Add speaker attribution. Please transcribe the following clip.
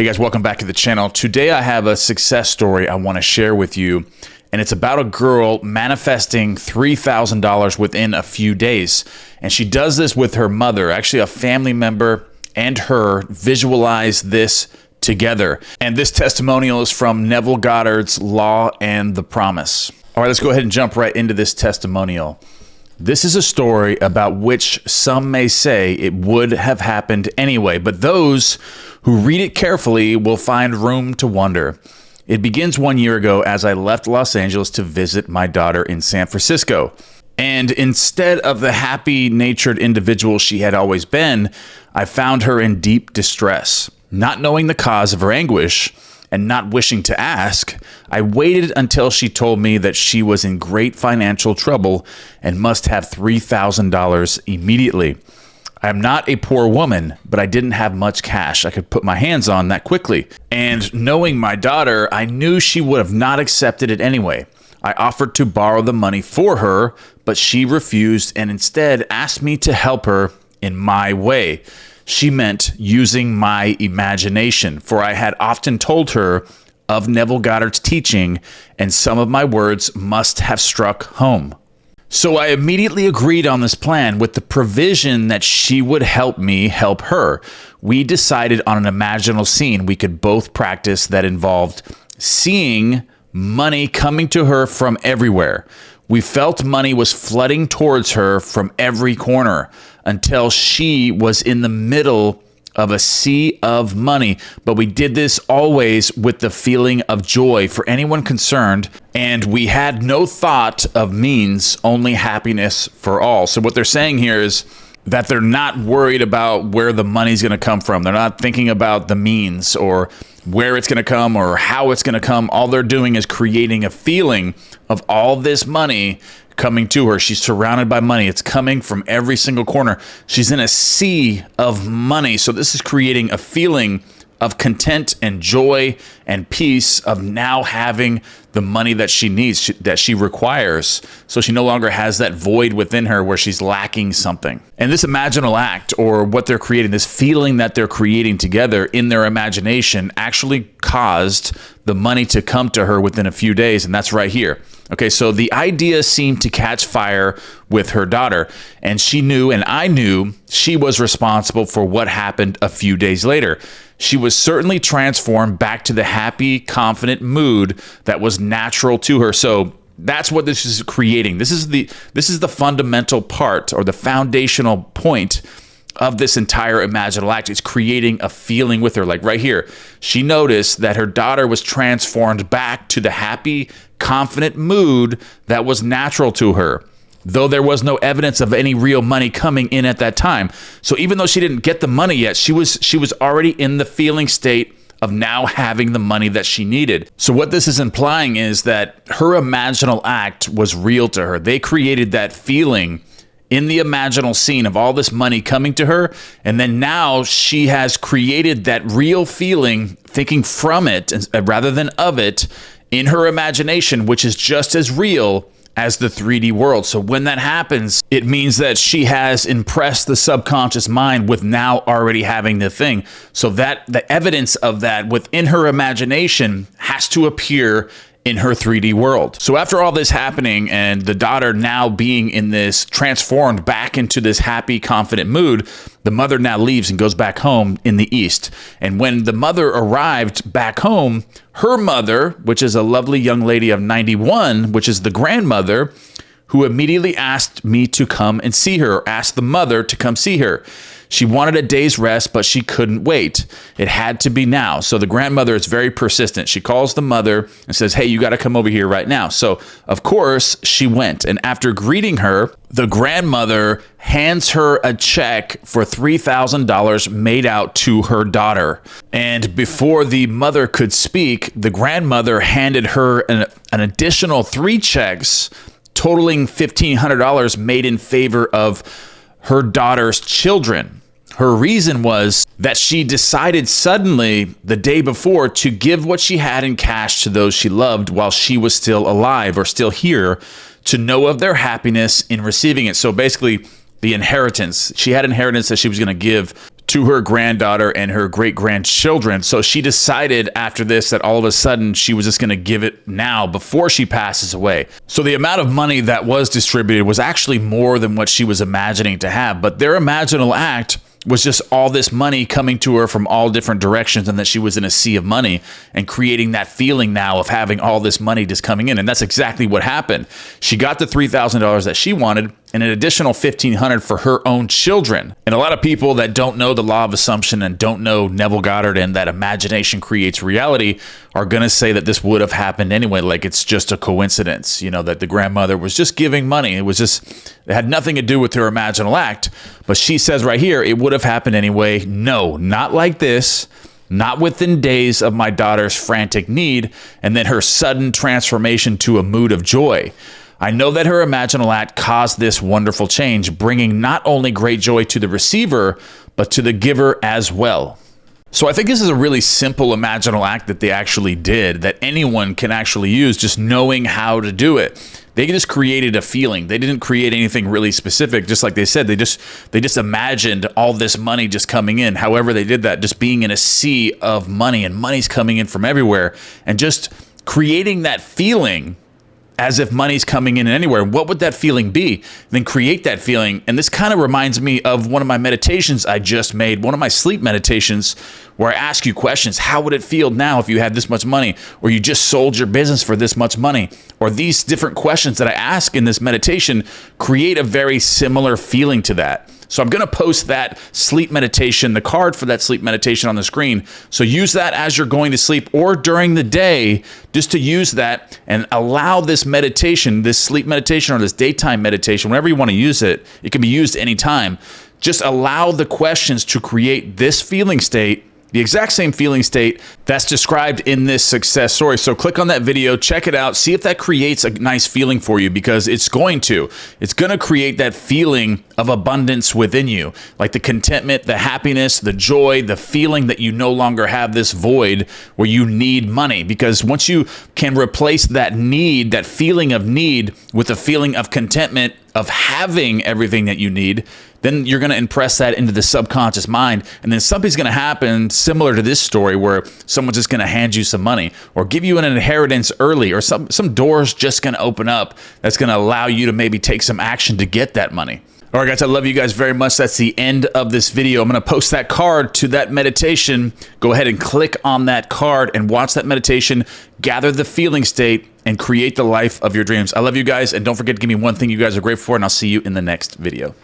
Speaker 1: Hey guys, welcome back to the channel. Today I have a success story I want to share with you, and it's about a girl manifesting $3,000 within a few days. And she does this with her mother. Actually, a family member and her visualize this together. And this testimonial is from Neville Goddard's Law and the Promise. All right, let's go ahead and jump right into this testimonial. This is a story about which some may say it would have happened anyway, but those who read it carefully will find room to wonder. It begins 1 year ago as I left Los Angeles to visit my daughter in San Francisco. And instead of the happy-natured individual she had always been, I found her in deep distress. Not knowing the cause of her anguish and not wishing to ask, I waited until she told me that she was in great financial trouble and must have $3,000 immediately. I am not a poor woman, but I didn't have much cash I could put my hands on that quickly. And knowing my daughter, I knew she would have not accepted it anyway. I offered to borrow the money for her, but she refused and instead asked me to help her in my way. She meant using my imagination, for I had often told her of Neville Goddard's teaching, and some of my words must have struck home. So I immediately agreed on this plan with the provision that she would help me help her. We decided on an imaginal scene we could both practice that involved seeing money coming to her from everywhere. We felt money was flooding towards her from every corner until she was in the middle of a sea of money. But we did this always with the feeling of joy for anyone concerned, and we had no thought of means, only happiness for all. So what they're saying here is that they're not worried about where the money's going to come from. They're not thinking about the means or where it's going to come or how it's going to come. All they're doing is creating a feeling of all this money coming to her. She's surrounded by money. It's coming from every single corner. She's in a sea of money. So this is creating a feeling of content and joy and peace of now having the money that she needs, that she requires. So she no longer has that void within her where she's lacking something. And this imaginal act, or what they're creating, this feeling that they're creating together in their imagination, actually caused the money to come to her within a few days. And that's right here. Okay, so the idea seemed to catch fire with her daughter, and she knew, and I knew, she was responsible for what happened a few days later. She was certainly transformed back to the happy, confident mood that was natural to her. So that's what this is creating. This is the fundamental part, or the foundational point of this entire imaginal act. It's creating a feeling with her. Like right here, she noticed that her daughter was transformed back to the happy, confident mood that was natural to her, though there was no evidence of any real money coming in at that time. So even though she didn't get the money yet, she was already in the feeling state of now having the money that she needed. So what this is implying is that her imaginal act was real to her. They created that feeling in the imaginal scene of all this money coming to her, and then now she has created that real feeling, thinking from it rather than of it, in her imagination, which is just as real as the 3D world. So when that happens, it means that she has impressed the subconscious mind with now already having the thing. So that the evidence of that within her imagination has to appear in her 3D world. So after all this happening and the daughter now being in this transformed back into this happy, confident mood, the mother now leaves and goes back home in the East. And when the mother arrived back home, her mother, which is a lovely young lady of 91, which is the grandmother, who immediately asked me to come and see her, or asked the mother to come see her. She wanted a day's rest, but she couldn't wait. It had to be now. So the grandmother is very persistent. She calls the mother and says, hey, you got to come over here right now. So, of course, she went. And after greeting her, the grandmother hands her a check for $3,000 made out to her daughter. And before the mother could speak, the grandmother handed her an additional 3 checks totaling $1,500 made in favor of her daughter's children. Her reason was that she decided suddenly the day before to give what she had in cash to those she loved while she was still alive or still here, to know of their happiness in receiving it. So basically, the inheritance, she had inheritance that she was going to give to her granddaughter and her great-grandchildren. So she decided after this that all of a sudden she was just going to give it now before she passes away. So the amount of money that was distributed was actually more than what she was imagining to have. But their imaginal act was just all this money coming to her from all different directions, and that she was in a sea of money and creating that feeling now of having all this money just coming in. And that's exactly what happened. She got the $3,000 that she wanted and an additional $1,500 for her own children. And a lot of people that don't know the law of assumption and don't know Neville Goddard and that imagination creates reality are going to say that this would have happened anyway, like it's just a coincidence, you know, that the grandmother was just giving money. It had nothing to do with her imaginal act. But she says right here, it would have happened anyway. No, not like this. Not within days of my daughter's frantic need and then her sudden transformation to a mood of joy. I know that her imaginal act caused this wonderful change, bringing not only great joy to the receiver, but to the giver as well. So I think this is a really simple imaginal act that they actually did, that anyone can actually use, just knowing how to do it. They just created a feeling. They didn't create anything really specific. Just like they said, they just imagined all this money just coming in. However they did that, just being in a sea of money, and money's coming in from everywhere, and just creating that feeling as if money's coming in anywhere. What would that feeling be? Then create that feeling. And this kind of reminds me of one of my meditations I just made, one of my sleep meditations, where I ask you questions. How would it feel now if you had this much money, or you just sold your business for this much money? Or these different questions that I ask in this meditation create a very similar feeling to that. So I'm going to post that sleep meditation, the card for that sleep meditation on the screen. So use that as you're going to sleep or during the day, just to use that and allow this meditation, this sleep meditation or this daytime meditation, whenever you want to use it, it can be used anytime. Just allow the questions to create this feeling state, the exact same feeling state that's described in this success story. So click on that video, check it out, see if that creates a nice feeling for you, because it's going to. It's going to create that feeling of abundance within you, like the contentment, the happiness, the joy, the feeling that you no longer have this void where you need money. Because once you can replace that need, that feeling of need, with a feeling of contentment, of having everything that you need, then you're going to impress that into the subconscious mind. And then something's going to happen similar to this story, where someone's just going to hand you some money or give you an inheritance early, or some doors just going to open up that's going to allow you to maybe take some action to get that money. All right, guys, I love you guys very much. That's the end of this video. I'm going to post that card to that meditation. Go ahead and click on that card and watch that meditation, gather the feeling state, and create the life of your dreams. I love you guys, and don't forget to give me one thing you guys are grateful for, and I'll see you in the next video.